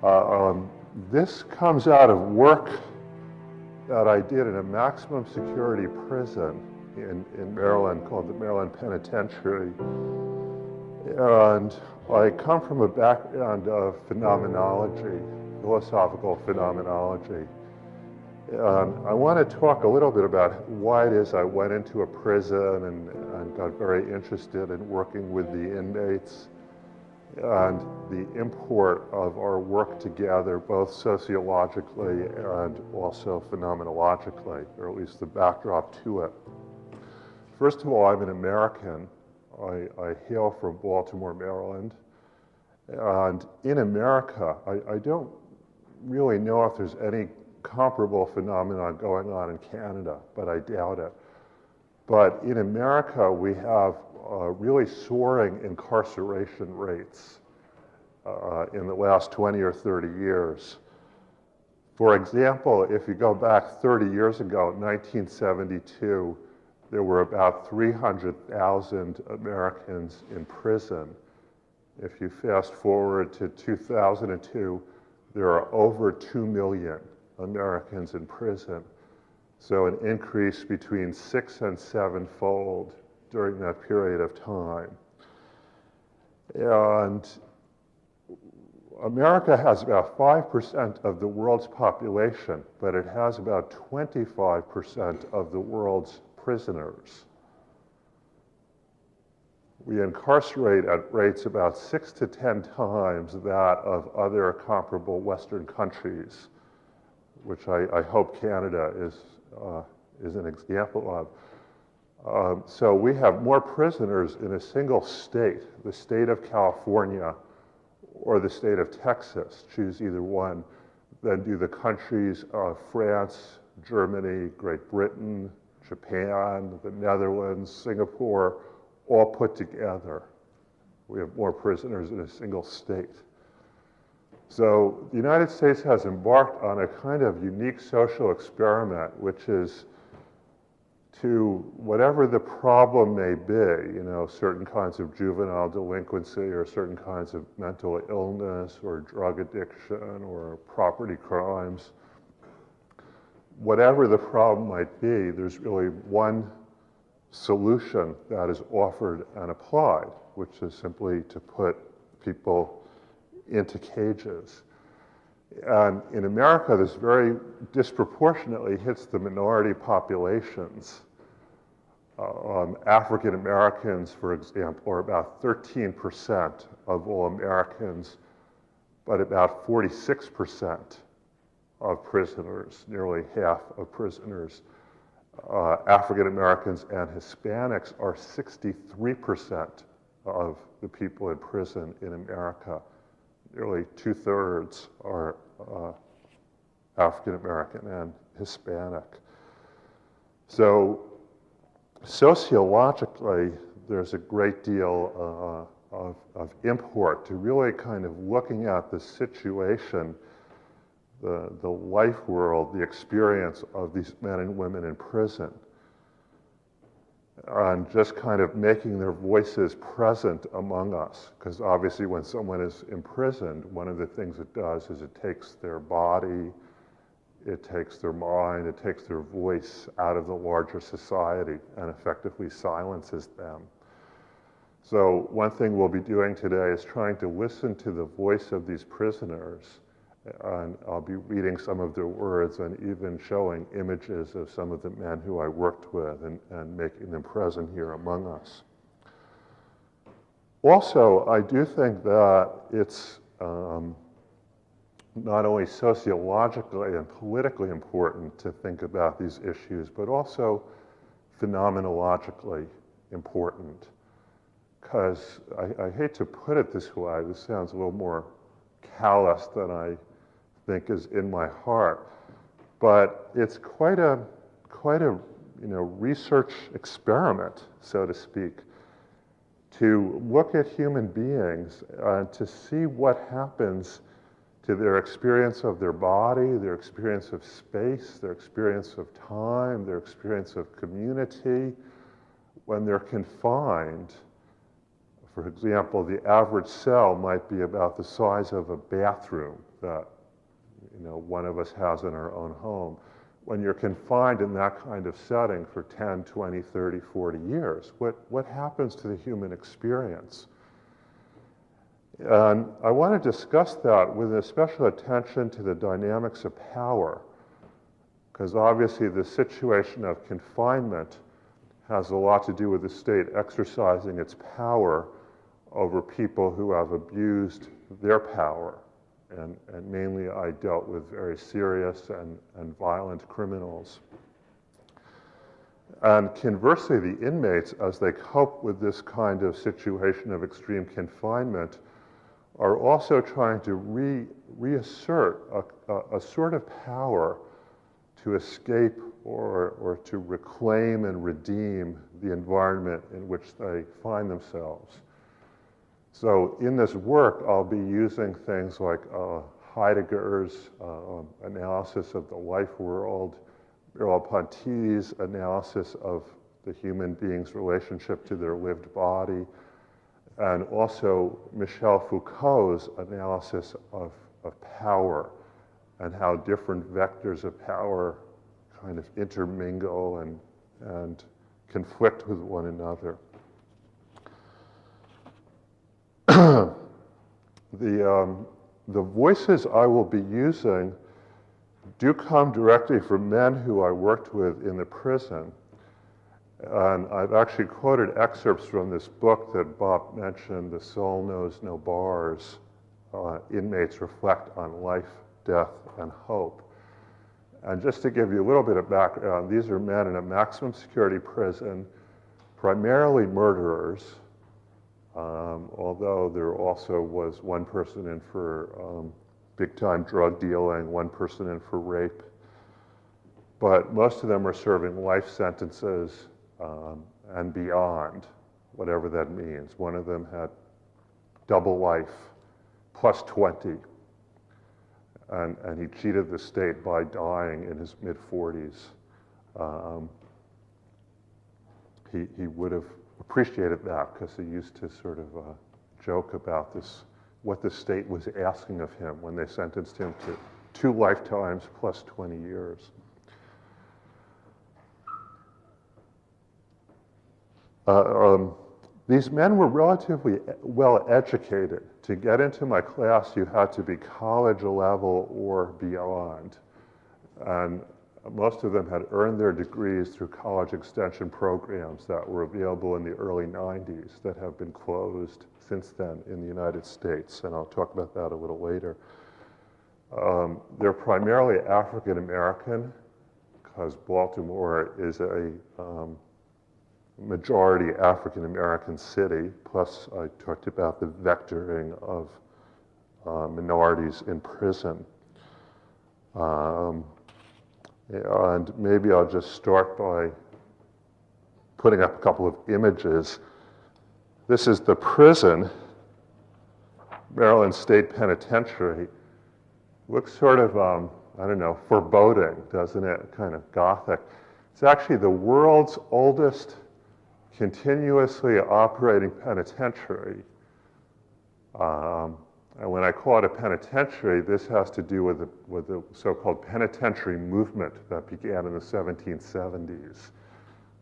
Uh, um, this comes out of work that I did in a maximum security prison in Maryland called the Maryland Penitentiary. And I come from a background of phenomenology, philosophical phenomenology. And I want to talk a little bit about why it is I went into a prison and got very interested in working with the inmates and the import of our work together, both sociologically and also phenomenologically, or at least the backdrop to it. First of all, I'm an American. I hail from Baltimore, Maryland. And in America, I don't really know if there's any comparable phenomenon going on in Canada, but I doubt it. But in America, we have really soaring incarceration rates in the last 20 or 30 years. For example, if you go back 30 years ago, 1972, there were about 300,000 Americans in prison. If you fast forward to 2002, there are over 2 million Americans in prison. So an increase between 6 and 7-fold during that period of time. And America has about 5% of the world's population, but it has about 25% of the world's prisoners. We incarcerate at rates about 6 to 10 times that of other comparable Western countries, which I hope Canada is an example of. So we have more prisoners in a single state, the state of California or the state of Texas, choose either one, than do the countries of France, Germany, Great Britain, Japan, the Netherlands, Singapore, all put together. We have more prisoners in a single state. So the United States has embarked on a kind of unique social experiment, which is to, whatever the problem may be, certain kinds of juvenile delinquency or certain kinds of mental illness or drug addiction or property crimes, whatever the problem might be, there's really one solution that is offered and applied, which is simply to put people into cages. And in America, this very disproportionately hits the minority populations. African Americans, for example, are about 13% of all Americans, but about 46% of prisoners, nearly half of prisoners. African Americans and Hispanics are 63% of the people in prison in America. Nearly 2/3 are African American and Hispanic. So sociologically, there's a great deal of import to really kind of looking at the situation, the life world, the experience of these men and women in prison, and just kind of making their voices present among us. Because obviously when someone is imprisoned, one of the things it does is it takes their body, it takes their mind, it takes their voice out of the larger society and effectively silences them. So one thing we'll be doing today is trying to listen to the voice of these prisoners, and I'll be reading some of their words and even showing images of some of the men who I worked with and making them present here among us. Also, I do think that it's not only sociologically and politically important to think about these issues, but also phenomenologically important. Because I hate to put it this way, this sounds a little more callous than I think is in my heart, but it's quite a research experiment, so to speak, to look at human beings to see what happens to their experience of their body, their experience of space, their experience of time, their experience of community when they're confined. For example, the average cell might be about the size of a bathroom that one of us has in our own home. When you're confined in that kind of setting for 10, 20, 30, 40 years, what happens to the human experience? And I want to discuss that with a special attention to the dynamics of power, because obviously the situation of confinement has a lot to do with the state exercising its power over people who have abused their power. And mainly I dealt with very serious and violent criminals. And conversely, the inmates, as they cope with this kind of situation of extreme confinement, are also trying to reassert a sort of power to escape or to reclaim and redeem the environment in which they find themselves. So in this work, I'll be using things like Heidegger's analysis of the life world, Merleau-Ponty's analysis of the human being's relationship to their lived body, and also Michel Foucault's analysis of power and how different vectors of power kind of intermingle and conflict with one another. The voices I will be using do come directly from men who I worked with in the prison. And I've actually quoted excerpts from this book that Bob mentioned, The Soul Knows No Bars, Inmates Reflect on Life, Death, and Hope. And just to give you a little bit of background, these are men in a maximum security prison, primarily murderers, although there also was one person in for big-time drug dealing, one person in for rape. But most of them are serving life sentences and beyond, whatever that means. One of them had double life plus 20, and he cheated the state by dying in his mid-40s. He would have appreciated that, because he used to sort of joke about this, what the state was asking of him when they sentenced him to 2 lifetimes plus 20 years. These men were relatively well educated. To get into my class, you had to be college level or beyond. And most of them had earned their degrees through college extension programs that were available in the early 90s that have been closed since then in the United States, and I'll talk about that a little later. They're primarily African American, because Baltimore is a majority African American city, plus I talked about the vectoring of minorities in prison. And maybe I'll just start by putting up a couple of images. This is the prison, Maryland State Penitentiary. Looks sort of, I don't know, foreboding, doesn't it? Kind of Gothic. It's actually the world's oldest continuously operating penitentiary. And when I call it a penitentiary, this has to do with the so-called penitentiary movement that began in the 1770s.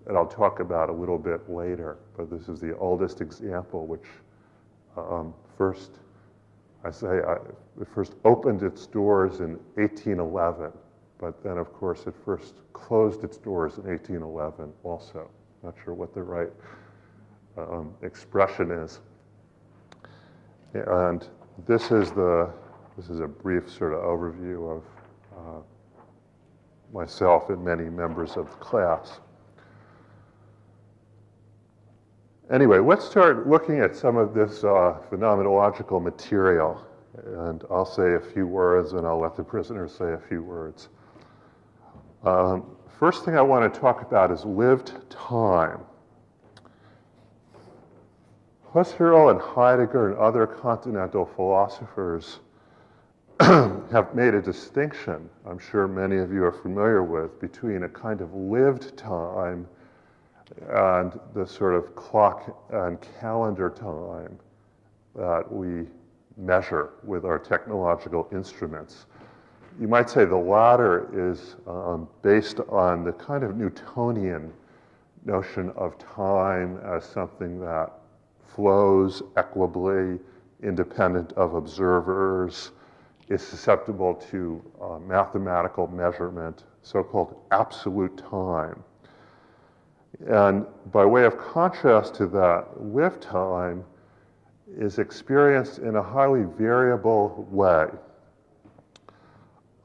And I'll talk about a little bit later, but this is the oldest example, which it first opened its doors in 1811, but then of course it first closed its doors in 1811 also. Not sure what the right expression is. And this is a brief sort of overview of myself and many members of the class. Anyway, let's start looking at some of this phenomenological material. And I'll say a few words, and I'll let the prisoners say a few words. First thing I want to talk about is lived time. Husserl and Heidegger and other continental philosophers have made a distinction, I'm sure many of you are familiar with, between a kind of lived time and the sort of clock and calendar time that we measure with our technological instruments. You might say the latter is based on the kind of Newtonian notion of time as something that flows equably, independent of observers, is susceptible to mathematical measurement, so-called absolute time. And by way of contrast to that, lived time is experienced in a highly variable way.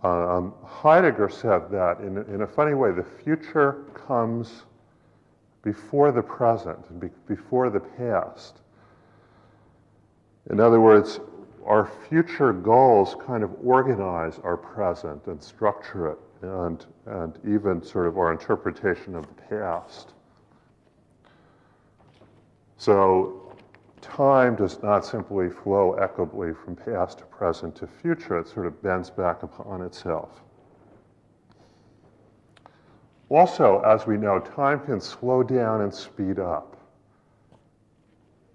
Heidegger said that in a funny way, the future comes before the present and before the past. In other words, our future goals kind of organize our present and structure it, and even sort of our interpretation of the past. So time does not simply flow equably from past to present to future. It sort of bends back upon itself. Also, as we know, time can slow down and speed up.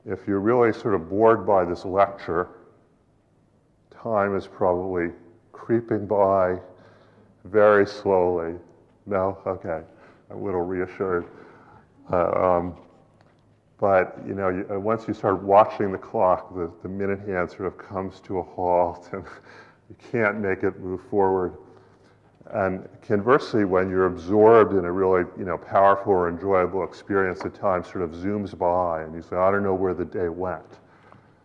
If you're really sort of bored by this lecture, time is probably creeping by very slowly. No? Okay. I'm a little reassured. But you know, once you start watching the clock, the minute hand sort of comes to a halt, and you can't make it move forward. And conversely, when you're absorbed in a really powerful or enjoyable experience, the time sort of zooms by, and you say, I don't know where the day went.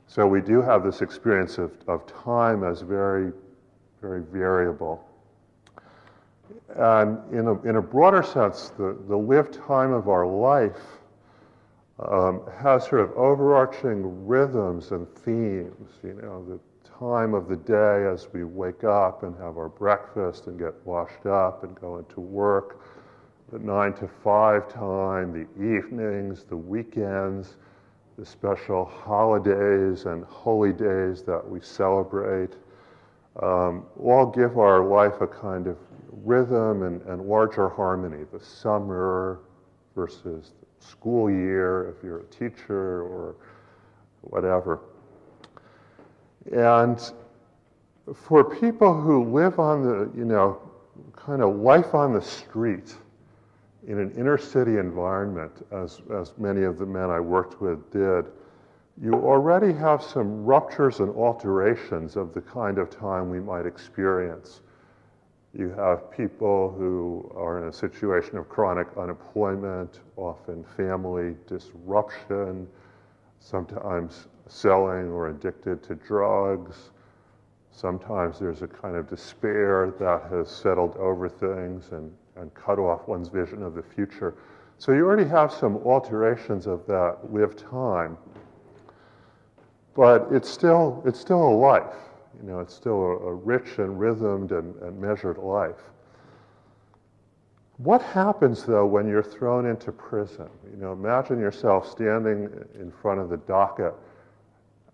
So we do have this experience of time as very, very variable. And in a broader sense, the lived time of our life has sort of overarching rhythms and themes. The time of the day as we wake up and have our breakfast and get washed up and go into work, the 9 to 5 time, the evenings, the weekends, the special holidays and holy days that we celebrate, all give our life a kind of rhythm and larger harmony. The summer versus the school year, if you're a teacher or whatever. And for people who live on the, kind of life on the street in an inner city environment, as many of the men I worked with did, you already have some ruptures and alterations of the kind of time we might experience. You have people who are in a situation of chronic unemployment, often family disruption, sometimes selling or addicted to drugs. Sometimes there's a kind of despair that has settled over things and cut off one's vision of the future. So you already have some alterations of that lived time, but it's still a life. It's still a rich and rhythmed and measured life. What happens, though, when you're thrown into prison? Imagine yourself standing in front of the docket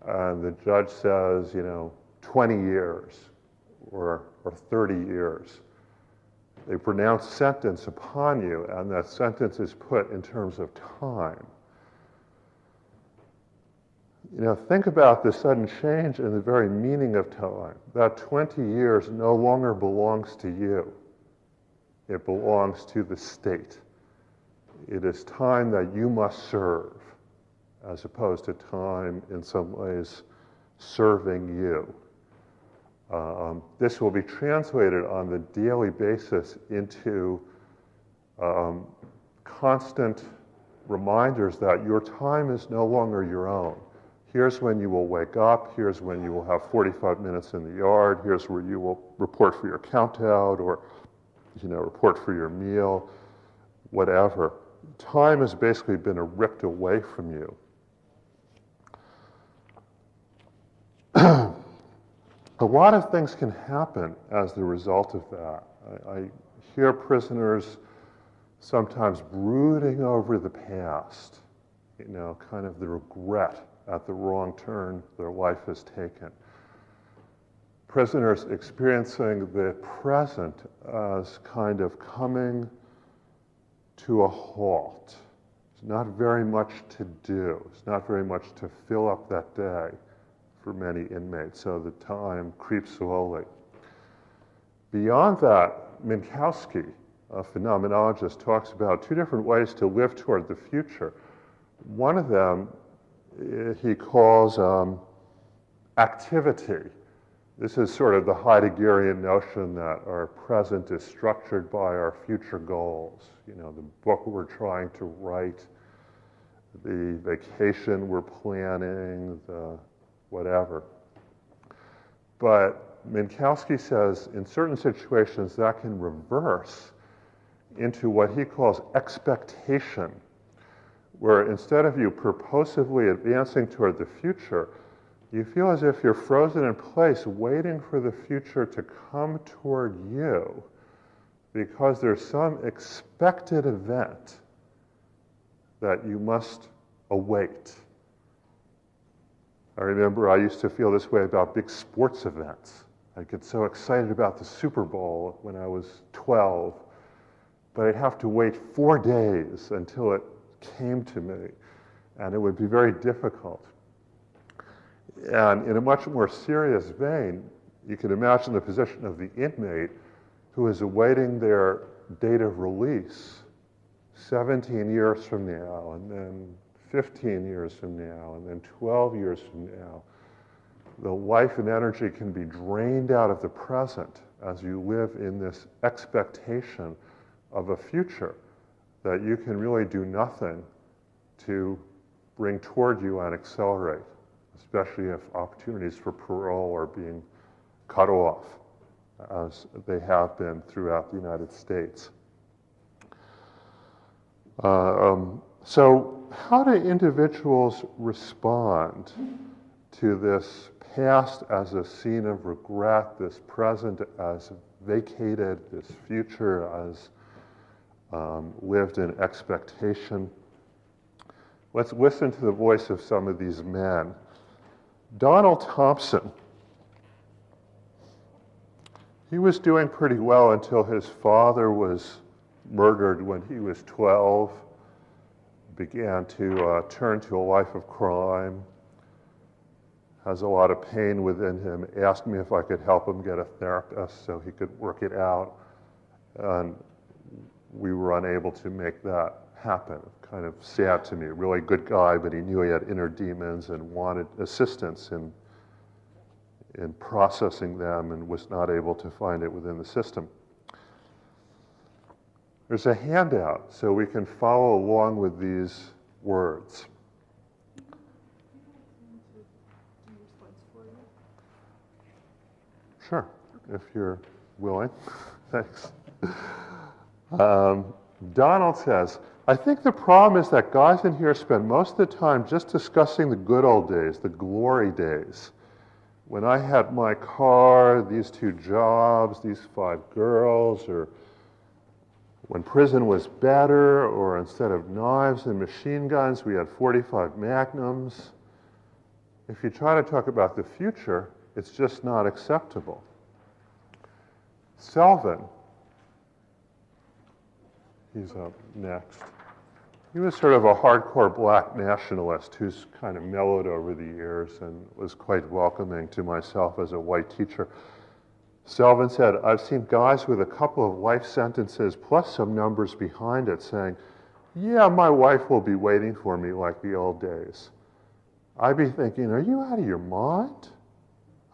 and the judge says, 20 years or 30 years. They pronounce sentence upon you, and that sentence is put in terms of time. Think about the sudden change in the very meaning of time. That 20 years no longer belongs to you. It belongs to the state. It is time that you must serve, as opposed to time, in some ways, serving you. This will be translated on the daily basis into constant reminders that your time is no longer your own. Here's when you will wake up. Here's when you will have 45 minutes in the yard. Here's where you will report for your count out or, report for your meal, whatever. Time has basically been ripped away from you. A lot of things can happen as the result of that. I hear prisoners sometimes brooding over the past, kind of the regret at the wrong turn their life has taken. Prisoners experiencing the present as kind of coming to a halt. There's not very much to do. There's not very much to fill up that day for many inmates, so the time creeps slowly. Beyond that, Minkowski, a phenomenologist, talks about two different ways to live toward the future. One of them he calls activity. This is sort of the Heideggerian notion that our present is structured by our future goals. You know, the book we're trying to write, the vacation we're planning, the whatever. But Minkowski says in certain situations that can reverse into what he calls expectation, where instead of you purposively advancing toward the future, you feel as if you're frozen in place waiting for the future to come toward you because there's some expected event that you must await. I remember I used to feel this way about big sports events. I'd get so excited about the Super Bowl when I was 12, but I'd have to wait 4 days until it came to me, and it would be very difficult. And in a much more serious vein, you can imagine the position of the inmate who is awaiting their date of release 17 years from now, and then 15 years from now, and then 12 years from now. The life and energy can be drained out of the present as you live in this expectation of a future that you can really do nothing to bring toward you and accelerate, especially if opportunities for parole are being cut off, as they have been throughout the United States. So how do individuals respond to this past as a scene of regret, this present as vacated, this future as lived in expectation? Let's listen to the voice of some of these men. Donald Thompson, he was doing pretty well until his father was murdered when he was 12, began to turn to a life of crime, has a lot of pain within him, asked me if I could help him get a therapist so he could work it out, and we were unable to make that happen. Kind of sad to me, really good guy, but he knew he had inner demons and wanted assistance in processing them and was not able to find it within the system. There's a handout so we can follow along with these words. Sure, if you're willing. Thanks. Donald says, I think the problem is that guys in here spend most of the time just discussing the good old days, the glory days. When I had my car, these 2 jobs, these 5 girls, or when prison was better, or instead of knives and machine guns, we had 45 Magnums. If you try to talk about the future, it's just not acceptable. Selvin, he's up next. He was sort of a hardcore black nationalist who's kind of mellowed over the years and was quite welcoming to myself as a white teacher. Selvin said, I've seen guys with a couple of life sentences plus some numbers behind it saying, yeah, my wife will be waiting for me like the old days. I'd be thinking, are you out of your mind?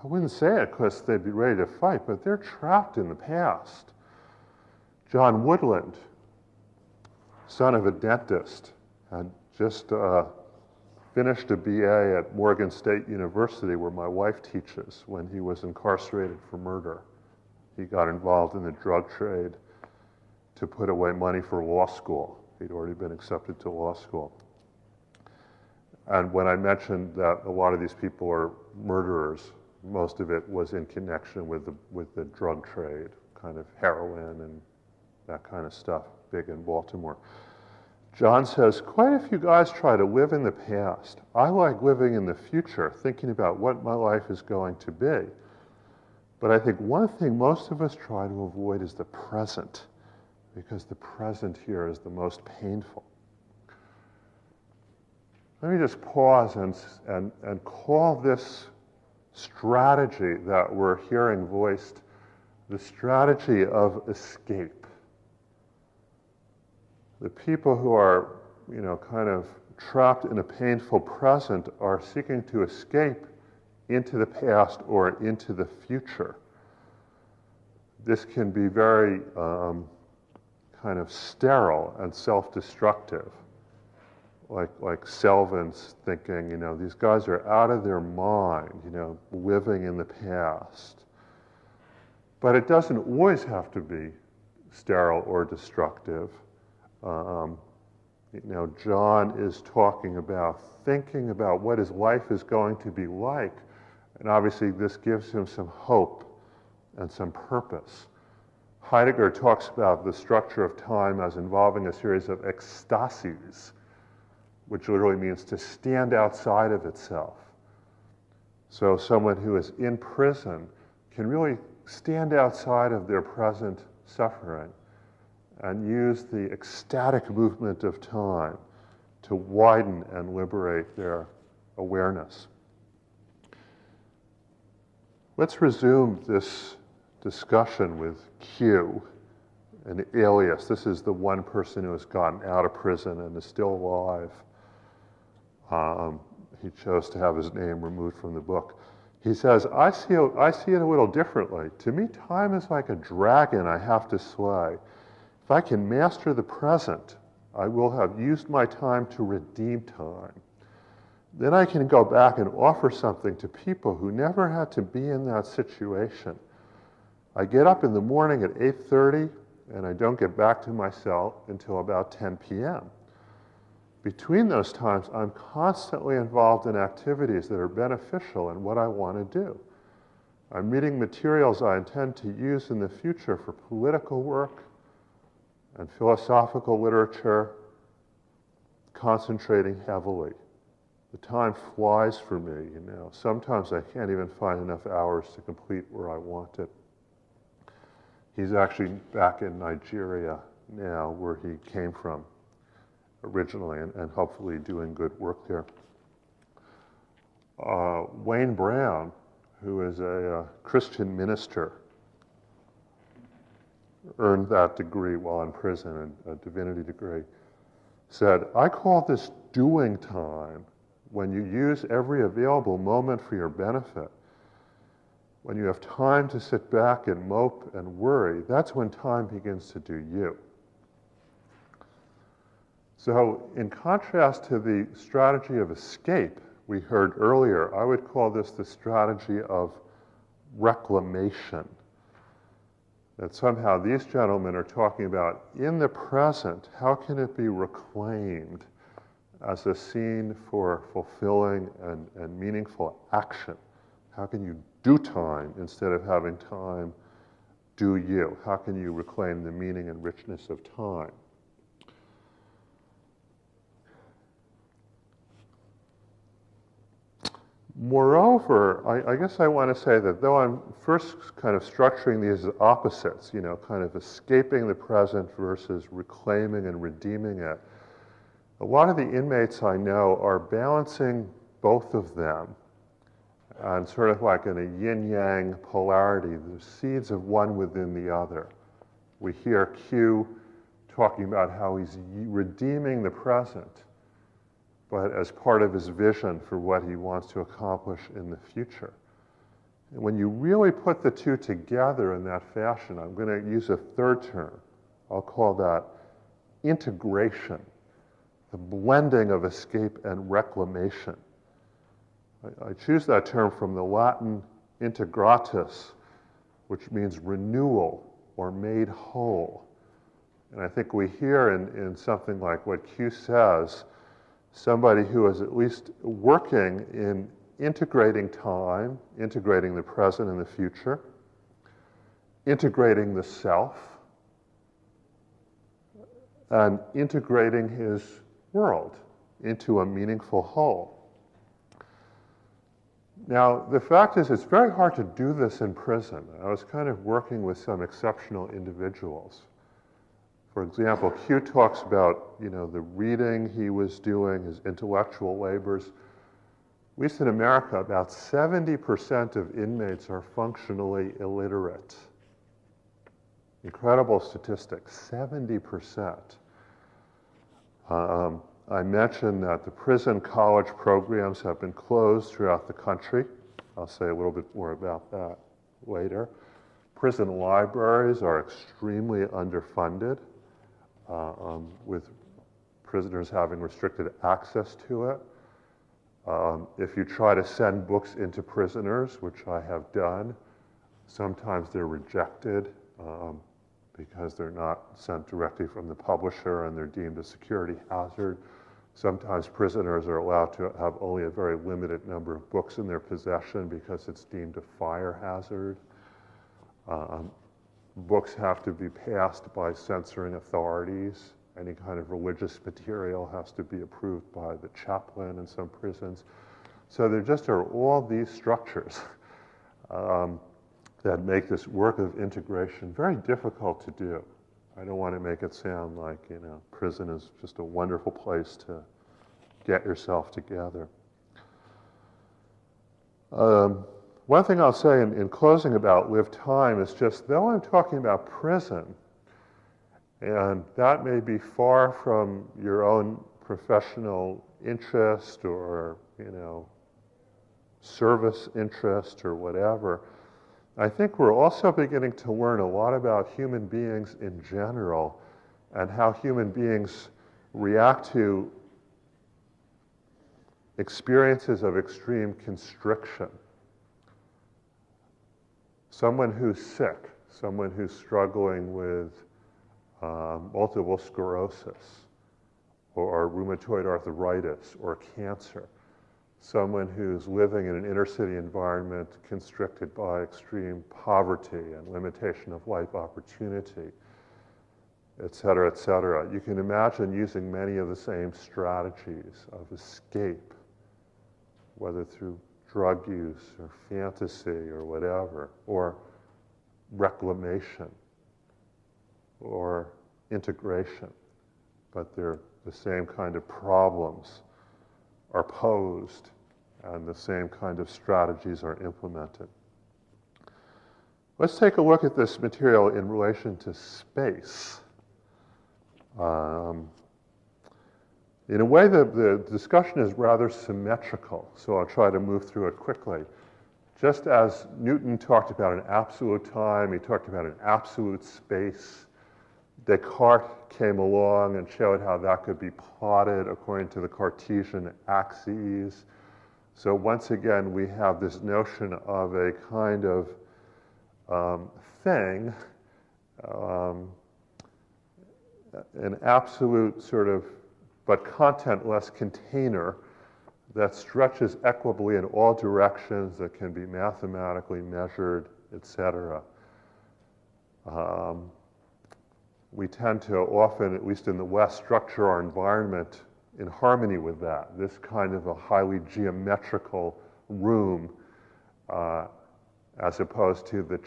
I wouldn't say it because they'd be ready to fight, but they're trapped in the past. John Woodland, son of a dentist, had just finished a BA at Morgan State University where my wife teaches when he was incarcerated for murder. He got involved in the drug trade to put away money for law school. He'd already been accepted to law school. And when I mentioned that a lot of these people are murderers, most of it was in connection with the drug trade, kind of heroin and that kind of stuff, big in Baltimore. John says, quite a few guys try to live in the past. I like living in the future, thinking about what my life is going to be. But I think one thing most of us try to avoid is the present, because the present here is the most painful. Let me just pause and call this strategy that we're hearing voiced, the strategy of escape. The people who are, kind of trapped in a painful present are seeking to escape into the past or into the future. This can be very kind of sterile and self-destructive. Like Selvins thinking, these guys are out of their mind, living in the past. But it doesn't always have to be sterile or destructive. John is talking about thinking about what his life is going to be like, and obviously this gives him some hope and some purpose. Heidegger talks about the structure of time as involving a series of ecstasies, which literally means to stand outside of itself. So someone who is in prison can really stand outside of their present suffering and use the ecstatic movement of time to widen and liberate their awareness. Let's resume this discussion with Q, an alias. This is the one person who has gotten out of prison and is still alive. He chose to have his name removed from the book. He says, I see it a little differently. To me, time is like a dragon I have to slay. If I can master the present, I will have used my time to redeem time. Then I can go back and offer something to people who never had to be in that situation. I get up in the morning at 8:30, and I don't get back to my cell until about 10 p.m. Between those times, I'm constantly involved in activities that are beneficial in what I want to do. I'm reading materials I intend to use in the future for political work and philosophical literature, concentrating heavily. The time flies for me, Sometimes I can't even find enough hours to complete where I want it. He's actually back in Nigeria now, where he came from originally, and hopefully doing good work there. Wayne Brown, who is a Christian minister, earned that degree while in prison, a divinity degree, said, I call this doing time when you use every available moment for your benefit. When you have time to sit back and mope and worry, that's when time begins to do you. So in contrast to the strategy of escape we heard earlier, I would call this the strategy of reclamation. That somehow these gentlemen are talking about, in the present, how can it be reclaimed as a scene for fulfilling and meaningful action? How can you do time instead of having time do you? How can you reclaim the meaning and richness of time? Moreover, I guess I want to say that though I'm first kind of structuring these as opposites, kind of escaping the present versus reclaiming and redeeming it, a lot of the inmates I know are balancing both of them, and sort of like in a yin-yang polarity, the seeds of one within the other. We hear Q talking about how he's redeeming the present, but as part of his vision for what he wants to accomplish in the future. And when you really put the two together in that fashion, I'm going to use a third term. I'll call that integration, the blending of escape and reclamation. I choose that term from the Latin integratus, which means renewal or made whole. And I think we hear in something like what Q says, somebody who is at least working in integrating time, integrating the present and the future, integrating the self, and integrating his world into a meaningful whole. Now, the fact is, it's very hard to do this in prison. I was kind of working with some exceptional individuals. For example, Q talks about, the reading he was doing, his intellectual labors. least in America, about 70% of inmates are functionally illiterate. Incredible statistics, 70%. I mentioned that the prison college programs have been closed throughout the country. I'll say a little bit more about that later. Prison libraries are extremely underfunded, with prisoners having restricted access to it. If you try to send books into prisoners, which I have done, sometimes they're rejected because they're not sent directly from the publisher and they're deemed a security hazard. Sometimes prisoners are allowed to have only a very limited number of books in their possession because it's deemed a fire hazard. Books have to be passed by censoring authorities. Any kind of religious material has to be approved by the chaplain in some prisons. So there just are all these structures that make this work of integration very difficult to do. I don't want to make it sound like, prison is just a wonderful place to get yourself together. One thing I'll say in closing about lived time is just, though I'm talking about prison, and that may be far from your own professional interest or, service interest or whatever, I think we're also beginning to learn a lot about human beings in general and how human beings react to experiences of extreme constriction. Someone who's sick, someone who's struggling with multiple sclerosis or rheumatoid arthritis or cancer, someone who's living in an inner city environment constricted by extreme poverty and limitation of life opportunity, et cetera, et cetera. You can imagine using many of the same strategies of escape, whether through drug use or fantasy or whatever, or reclamation or integration, but they're the same kind of problems are posed and the same kind of strategies are implemented. Let's take a look at this material in relation to space. In a way, the discussion is rather symmetrical, so I'll try to move through it quickly. Just as Newton talked about an absolute time, he talked about an absolute space. Descartes came along and showed how that could be plotted according to the Cartesian axes. So once again, we have this notion of a kind of thing, an absolute sort of, but contentless container that stretches equably in all directions, that can be mathematically measured, etc. We tend to often, at least in the West, structure our environment in harmony with that, this kind of a highly geometrical room, as opposed to the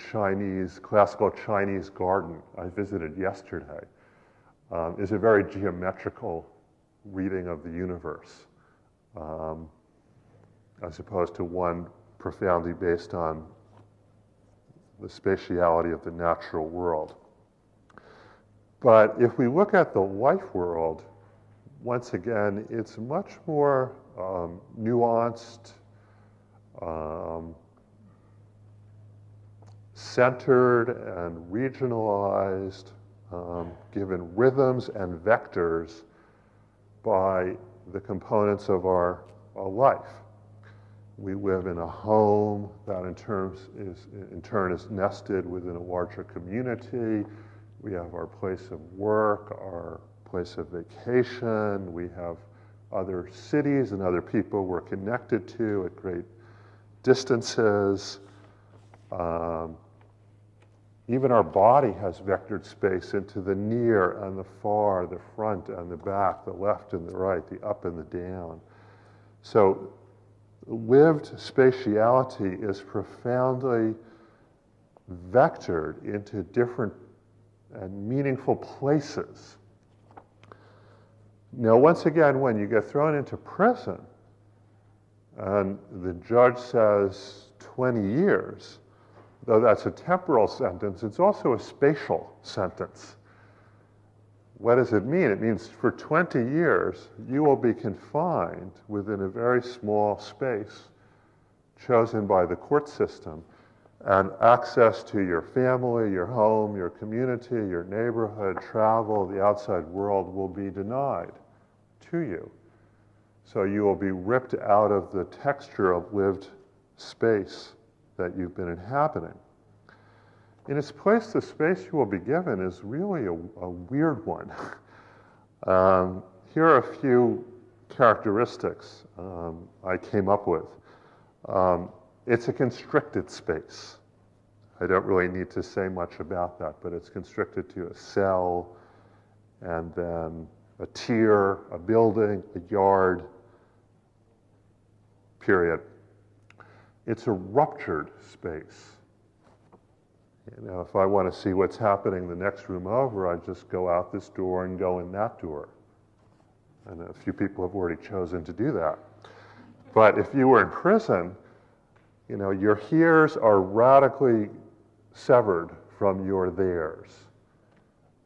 classical Chinese garden I visited yesterday, is a very geometrical reading of the universe, as opposed to one profoundly based on the spatiality of the natural world. But if we look at the life world, once again, it's much more nuanced, centered and regionalized, given rhythms and vectors by the components of our life. We live in a home that in turn is nested within a larger community. We have our place of work, our place of vacation. We have other cities and other people we're connected to at great distances. Even our body has vectored space into the near and the far, the front and the back, the left and the right, the up and the down. So lived spatiality is profoundly vectored into different and meaningful places. Now, once again, when you get thrown into prison, And the judge says 20 years. Though that's a temporal sentence, it's also a spatial sentence. What does it mean? It means for 20 years, you will be confined within a very small space chosen by the court system, and access to your family, your home, your community, your neighborhood, travel, the outside world will be denied to you. So you will be ripped out of the texture of lived space that you've been inhabiting. In its place, the space you will be given is really a weird one. Here are a few characteristics I came up with. It's a constricted space. I don't really need to say much about that, but it's constricted to a cell, and then a tier, a building, a yard, period. It's a ruptured space. You know, if I want to see what's happening the next room over, I just go out this door and go in that door. And a few people have already chosen to do that. But if you were in prison, you know, your heres are radically severed from your theirs.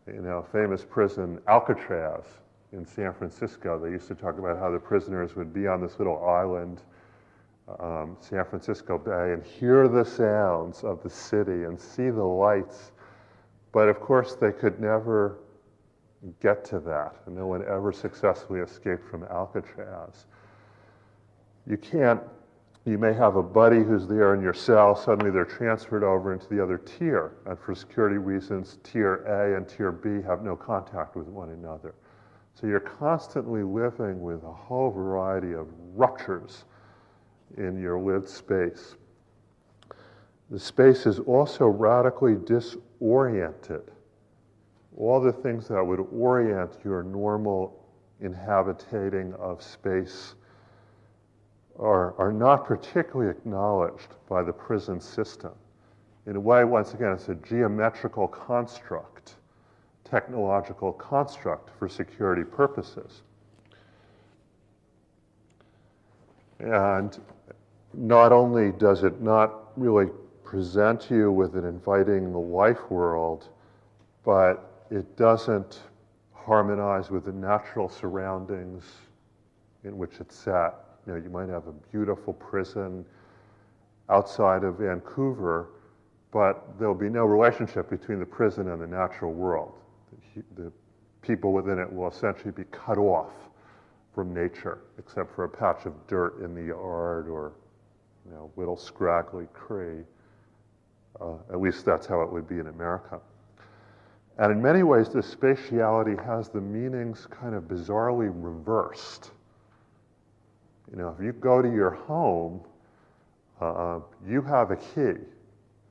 You know, famous prison, Alcatraz in San Francisco, they used to talk about how the prisoners would be on this little island, San Francisco Bay, and hear the sounds of the city and see the lights. But of course, they could never get to that, and no one ever successfully escaped from Alcatraz. You may have a buddy who's there in your cell, suddenly they're transferred over into the other tier, and for security reasons, tier A and tier B have no contact with one another. So you're constantly living with a whole variety of ruptures in your lived space. The space is also radically disoriented. All the things that would orient your normal inhabitating of space are not particularly acknowledged by the prison system. In a way, once again, it's a geometrical construct, technological construct for security purposes. And not only does it not really present you with an inviting life world, but it doesn't harmonize with the natural surroundings in which it's set. You know, you might have a beautiful prison outside of Vancouver, but there'll be no relationship between the prison and the natural world. The people within it will essentially be cut off from nature, except for a patch of dirt in the yard or, you know, little scraggly tree. At least that's how it would be in America. And in many ways, this spatiality has the meanings kind of bizarrely reversed. You know, if you go to your home, you have a key.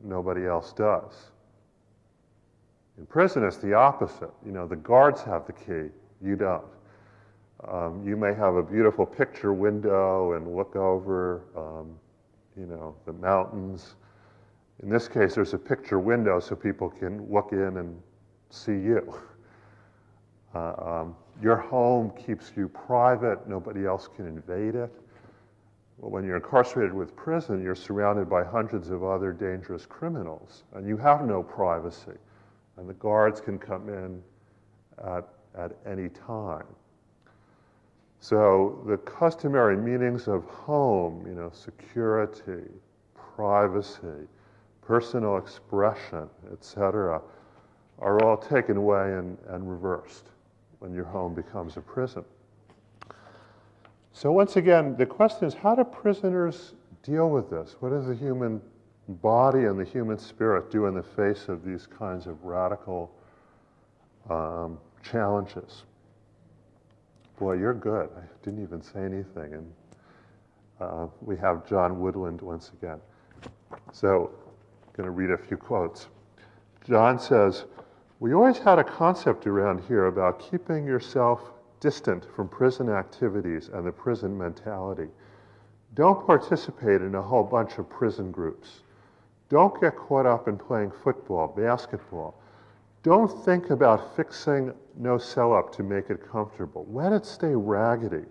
Nobody else does. In prison, it's the opposite. You know, the guards have the key. You don't. You may have a beautiful picture window and look over, you know, the mountains. In this case, there's a picture window so people can look in and see you. Your home keeps you private. Nobody else can invade it. Well, when you're incarcerated with prison, you're surrounded by hundreds of other dangerous criminals, and you have no privacy. And the guards can come in at any time. So the customary meanings of home, you know, security, privacy, personal expression, etc., are all taken away and reversed when your home becomes a prison. So once again, the question is, how do prisoners deal with this? What does the human body and the human spirit do in the face of these kinds of radical challenges? Boy, you're good. I didn't even say anything. And we have John Woodland once again. So I'm going to read a few quotes. John says, "We always had a concept around here about keeping yourself distant from prison activities and the prison mentality. Don't participate in a whole bunch of prison groups. Don't get caught up in playing football, basketball. Don't think about fixing no cell up to make it comfortable. Let it stay raggedy.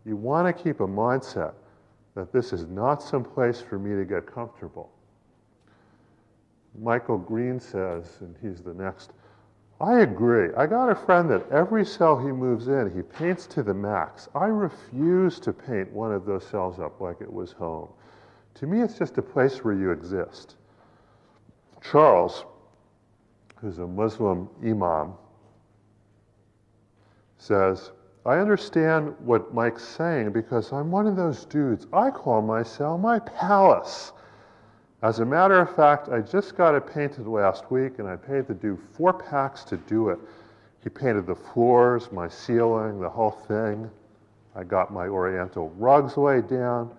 You want to keep a mindset that this is not some place for me to get comfortable. Michael Green says, and he's the next, I agree. I got a friend that every cell he moves in, he paints to the max. I refuse to paint one of those cells up like it was home. To me, it's just a place where you exist. Charles, who's a Muslim imam, says, I understand what Mike's saying because I'm one of those dudes. I call my cell my palace. As a matter of fact, I just got it painted last week, and I paid the dude $4 to do it. He painted the floors, my ceiling, the whole thing. I got my oriental rugs laid down.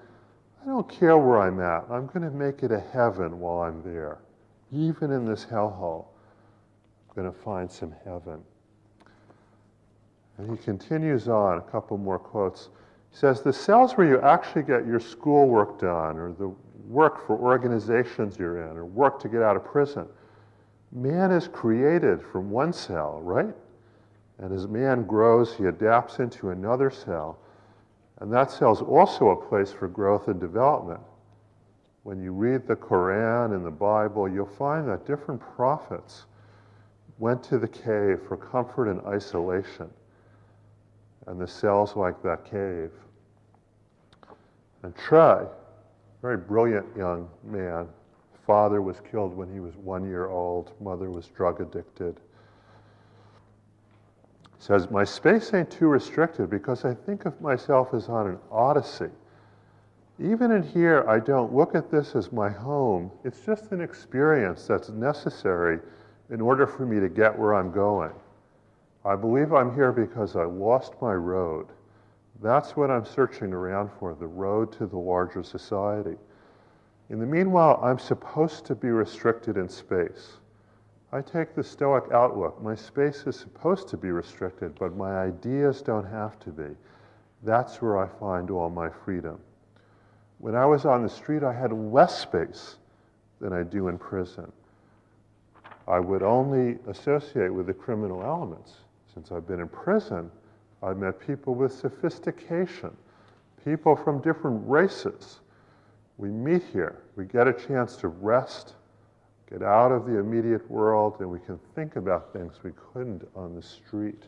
I don't care where I'm at. I'm going to make it a heaven while I'm there. Even in this hellhole, I'm going to find some heaven. And he continues on, a couple more quotes. He says, the cells where you actually get your schoolwork done, or the work for organizations you're in, or work to get out of prison, man is created from one cell, right? And as man grows, he adapts into another cell. And that cell is also a place for growth and development. When you read the Quran and the Bible, you'll find that different prophets went to the cave for comfort and isolation. And the cells like that cave. And Trey, very brilliant young man, father was killed when he was 1 year old, mother was drug addicted. He says, my space ain't too restricted because I think of myself as on an odyssey. Even in here, I don't look at this as my home. It's just an experience that's necessary in order for me to get where I'm going. I believe I'm here because I lost my road. That's what I'm searching around for, the road to the larger society. In the meanwhile, I'm supposed to be restricted in space. I take the Stoic outlook. My space is supposed to be restricted, but my ideas don't have to be. That's where I find all my freedom. When I was on the street, I had less space than I do in prison. I would only associate with the criminal elements. Since I've been in prison, I've met people with sophistication, people from different races. We meet here, we get a chance to rest, get out of the immediate world, and we can think about things we couldn't on the street.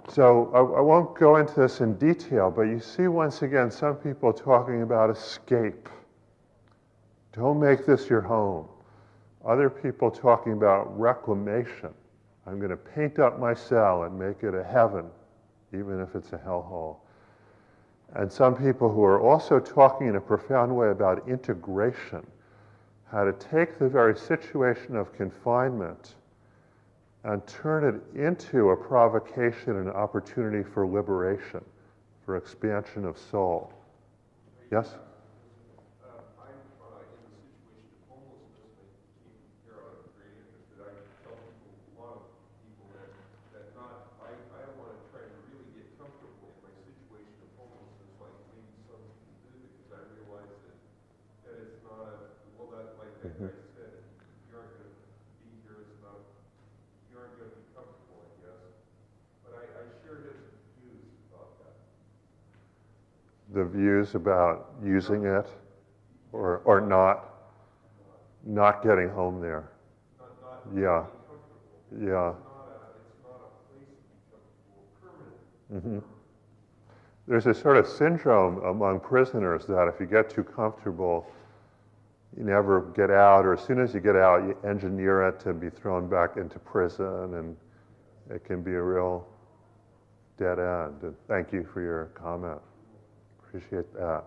So I won't go into this in detail, but you see once again some people talking about escape. Don't make this your home. Other people talking about reclamation. I'm going to paint up my cell and make it a heaven, even if it's a hellhole. And some people who are also talking in a profound way about integration, how to take the very situation of confinement and turn it into a provocation and opportunity for liberation, for expansion of soul. Yes? The views about using it or not getting home there. Yeah. Yeah. Mm-hmm. There's a sort of syndrome among prisoners that if you get too comfortable, you never get out, or as soon as you get out, you engineer it to be thrown back into prison, and it can be a real dead end. And thank you for your comment. Appreciate that.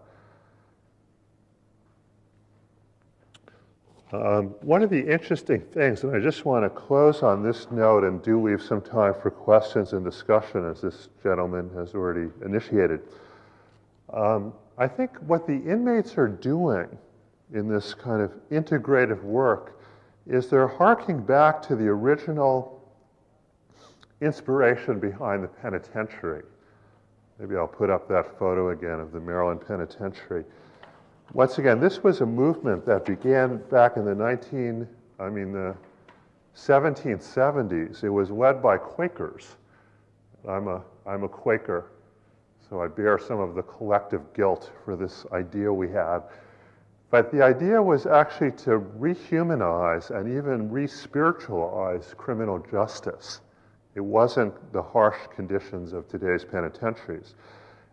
One of the interesting things, and I just want to close on this note and do leave some time for questions and discussion as this gentleman has already initiated. I think what the inmates are doing in this kind of integrative work is they're harking back to the original inspiration behind the penitentiary. Maybe I'll put up that photo again of the Maryland Penitentiary. Once again, this was a movement that began back in the 1770s. It was led by Quakers. I'm a Quaker, So I bear some of the collective guilt for this idea we had. But the idea was actually to rehumanize and even re-spiritualize criminal justice. It wasn't the harsh conditions of today's penitentiaries.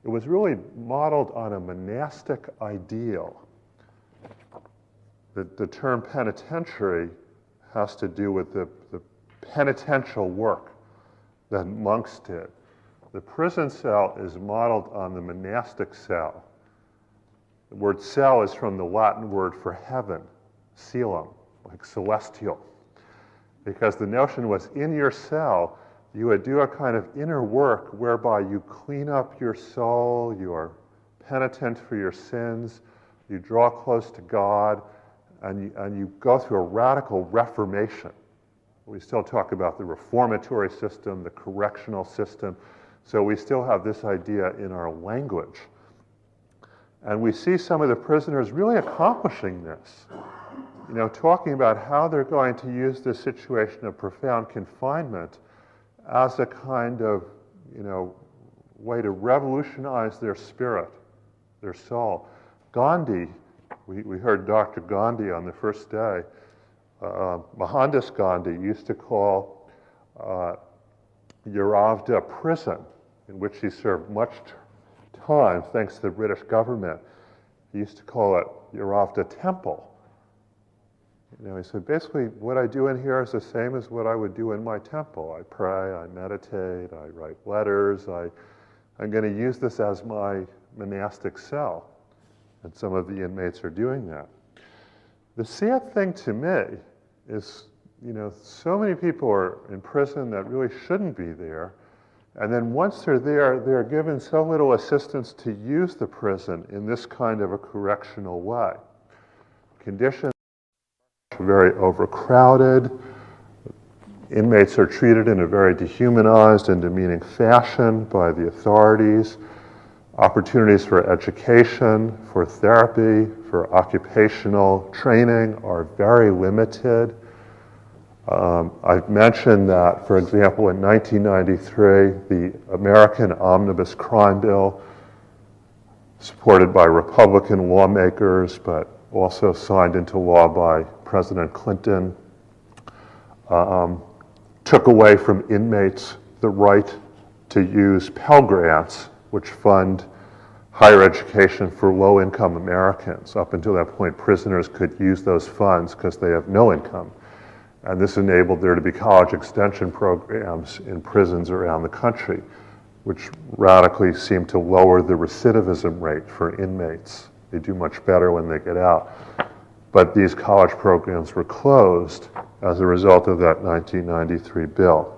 It was really modeled on a monastic ideal. The term penitentiary has to do with the penitential work that monks did. The prison cell is modeled on the monastic cell. The word cell is from the Latin word for heaven, caelum, like celestial. Because the notion was in your cell, you would do a kind of inner work whereby you clean up your soul, you are penitent for your sins, you draw close to God, and you go through a radical reformation. We still talk about the reformatory system, the correctional system, so we still have this idea in our language. And we see some of the prisoners really accomplishing this. You know, talking about how they're going to use this situation of profound confinement as a kind of, you know, way to revolutionize their spirit, their soul. Gandhi, we heard Dr. Gandhi on the first day. Mohandas Gandhi used to call Yeravda prison, in which he served much time thanks to the British government. He used to call it Yeravda Temple. You know, he said, basically, what I do in here is the same as what I would do in my temple. I pray, I meditate, I write letters. I'm going to use this as my monastic cell. And some of the inmates are doing that. The sad thing to me is, you know, so many people are in prison that really shouldn't be there. And then once they're there, they're given so little assistance to use the prison in this kind of a correctional way. Conditions are very overcrowded. Inmates are treated in a very dehumanized and demeaning fashion by the authorities. Opportunities for education, for therapy, for occupational training are very limited. I've mentioned that, for example, in 1993, the American Omnibus Crime Bill, supported by Republican lawmakers, but also signed into law by President Clinton, took away from inmates the right to use Pell Grants, which fund higher education for low-income Americans. Up until that point, prisoners could use those funds because they have no income. And this enabled there to be college extension programs in prisons around the country, which radically seemed to lower the recidivism rate for inmates. They do much better when they get out. But these college programs were closed as a result of that 1993 bill.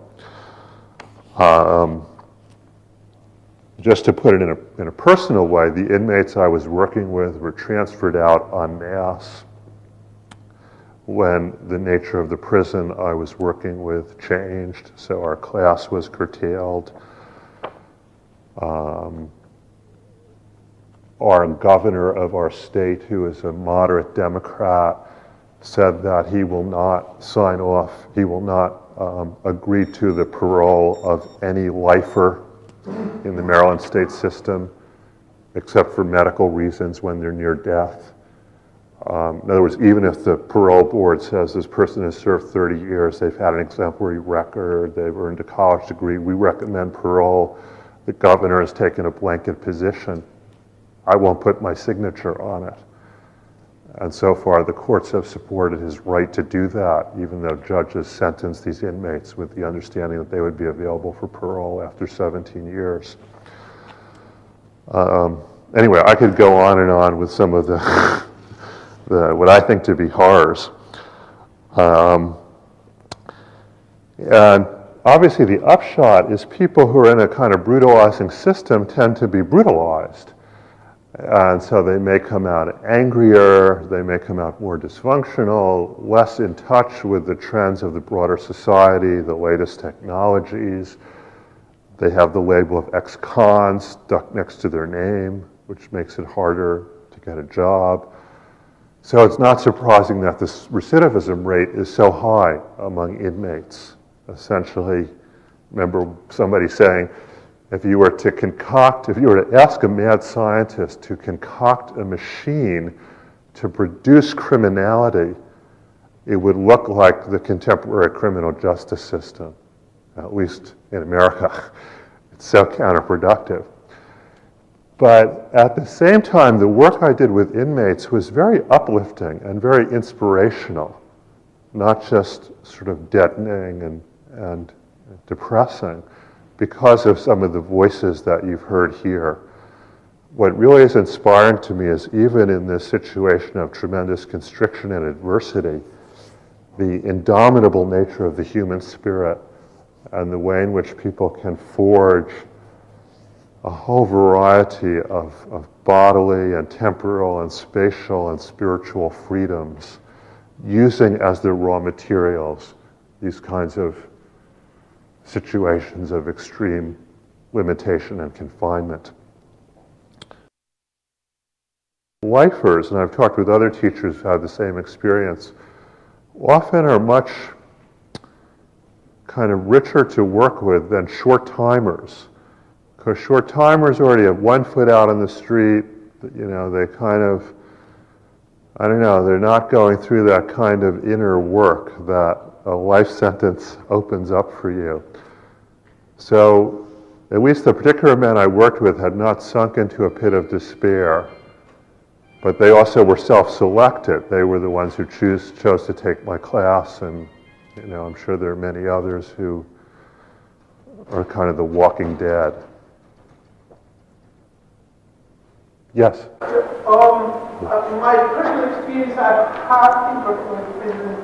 Just to put it in a personal way, the inmates I was working with were transferred out en masse when the nature of the prison I was working with changed, so our class was curtailed. Our governor of our state, who is a moderate Democrat, said that he will not sign off, he will not agree to the parole of any lifer in the Maryland state system, except for medical reasons when they're near death. In other words, even if the parole board says this person has served 30 years, they've had an exemplary record, they've earned a college degree, we recommend parole. The governor has taken a blanket position. I won't put my signature on it. And so far, the courts have supported his right to do that, even though judges sentenced these inmates with the understanding that they would be available for parole after 17 years. Anyway, I could go on and on with some of the what I think to be horrors. And obviously the upshot is people who are in a kind of brutalizing system tend to be brutalized. And so they may come out angrier, they may come out more dysfunctional, less in touch with the trends of the broader society, the latest technologies. They have the label of ex-con stuck next to their name, which makes it harder to get a job. So it's not surprising that this recidivism rate is so high among inmates. Essentially, remember somebody saying, If you were to ask a mad scientist to concoct a machine to produce criminality, it would look like the contemporary criminal justice system, at least in America. It's so counterproductive. But at the same time, the work I did with inmates was very uplifting and very inspirational, not just sort of deadening and depressing, because of some of the voices that you've heard here. What really is inspiring to me is even in this situation of tremendous constriction and adversity, the indomitable nature of the human spirit and the way in which people can forge a whole variety of bodily and temporal and spatial and spiritual freedoms, using as their raw materials these kinds of situations of extreme limitation and confinement. Lifers, and I've talked with other teachers who had the same experience, often are much kind of richer to work with than short-timers. Because short-timers already have one foot out on the street, they kind of, they're not going through that kind of inner work that a life sentence opens up for you. So at least the particular men I worked with had not sunk into a pit of despair, but they also were self-selected. They were the ones who chose to take my class, and I'm sure there are many others who are kind of the walking dead. Yes? My personal experience, I've hardly worked with prison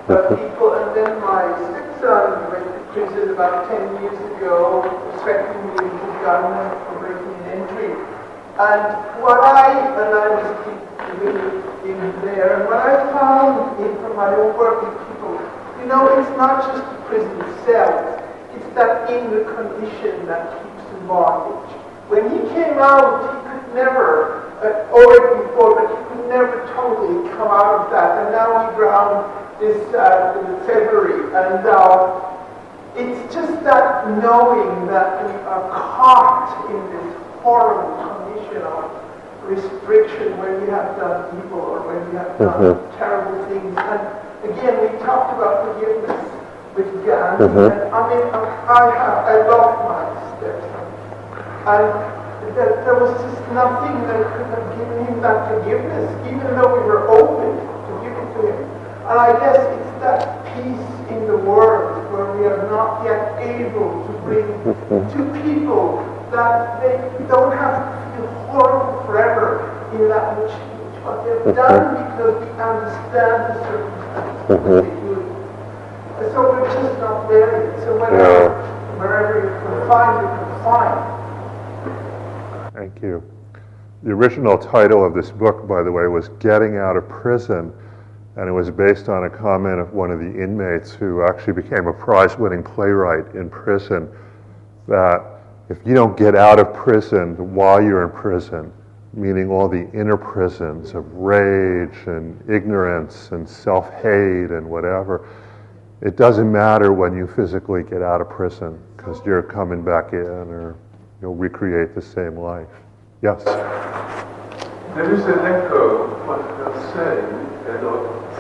people, and then my stepson went to prison about 10 years ago, threatening me with a gun for breaking an entry. And I was in there, and what I found from my own work with people, it's not just the prison itself, it's that inner condition that keeps in bondage. When he came out, he could never, or before, but he could never totally come out of that. And now he drowned this in February. And it's just that knowing that we are caught in this horrible condition of restriction when we have done evil or when we have done terrible things. And again, we talked about forgiveness with Gandhi. And I love my stepson. And there was just nothing that could have given him that forgiveness, even though we were open to give it to him. And I guess it's that peace in the world where we are not yet able to bring to people that they don't have to feel horrible forever in that which what they've done, because we understand the circumstances that they do. And so we're just not there yet. So wherever you're confined, you're confined. Thank you. The original title of this book, by the way, was Getting Out of Prison, and it was based on a comment of one of the inmates who actually became a prize-winning playwright in prison, that if you don't get out of prison while you're in prison, meaning all the inner prisons of rage and ignorance and self-hate and whatever, it doesn't matter when you physically get out of prison, because you're coming back in, or you'll recreate the same life. Yes? There is an echo of what you're saying,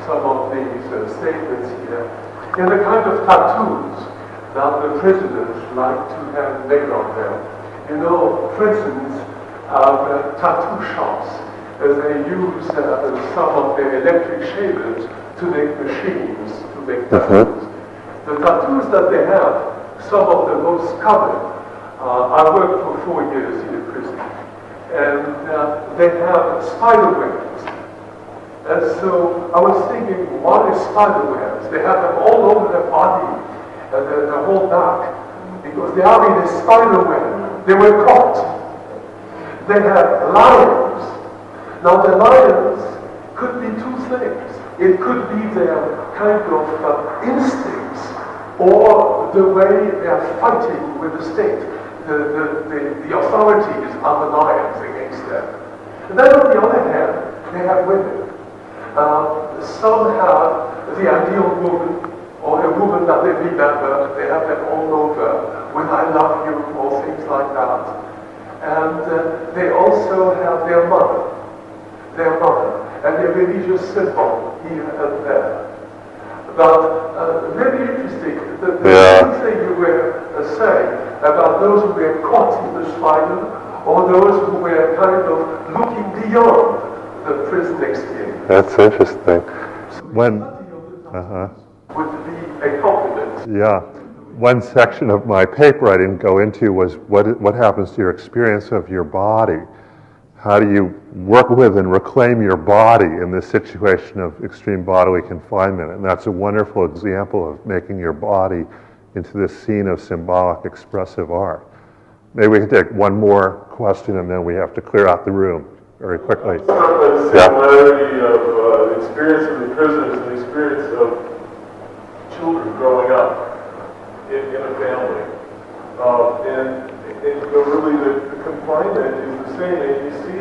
some of these statements here, in the kind of tattoos that the prisoners like to have made on them. Prisons have tattoo shops, as they use some of the electric shavers to make machines to make tattoos. The tattoos that they have, some of the most common, I worked for 4 years in a prison, and they have spider webs. And so I was thinking, what is spider webs? They have them all over their body, and their whole back, because they are in a spider web. They were caught. They have lions. Now the lions could be two things. It could be their kind of instincts, or the way they are fighting with the state. The authorities are the lions against them. And then on the other hand, they have women. Some have the ideal woman, or a woman that they remember. They have them all over with "I love you" or things like that. major symbol here and there. But very interesting, the thing you were saying about those who were caught in the spiral, or those who were kind of looking beyond the prison experience. That's interesting. When, would be a compliment. yeah. One section of my paper I didn't go into was what happens to your experience of your body. How do you work with and reclaim your body in this situation of extreme bodily confinement? And that's a wonderful example of making your body into this scene of symbolic expressive art. Maybe we can take one more question and then we have to clear out the room very quickly. The similarity of the experience of the prisoners and the experience of children growing up in a family. And really the confinement is the same, and you see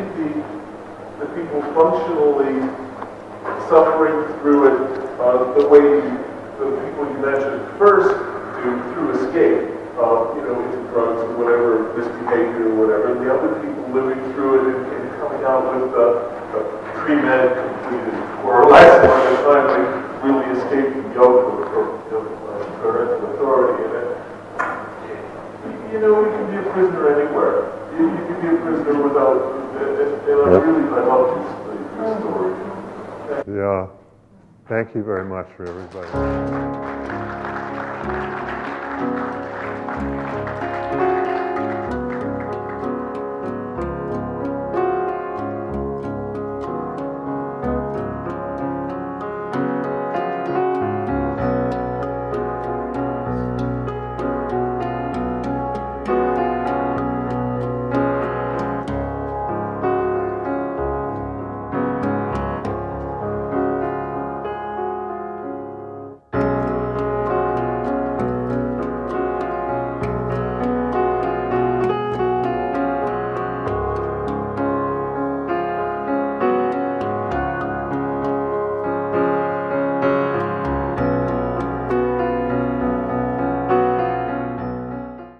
the people functionally suffering through it the way the people you mentioned first do through escape, into drugs or whatever, misbehavior or whatever, and the other people living through it and coming out with pre-med completed, or less by the time they really escape the yoke of parental authority. And you can be a prisoner anywhere. You can be a prisoner without, and I love this story. Yeah. Thank you very much for everybody.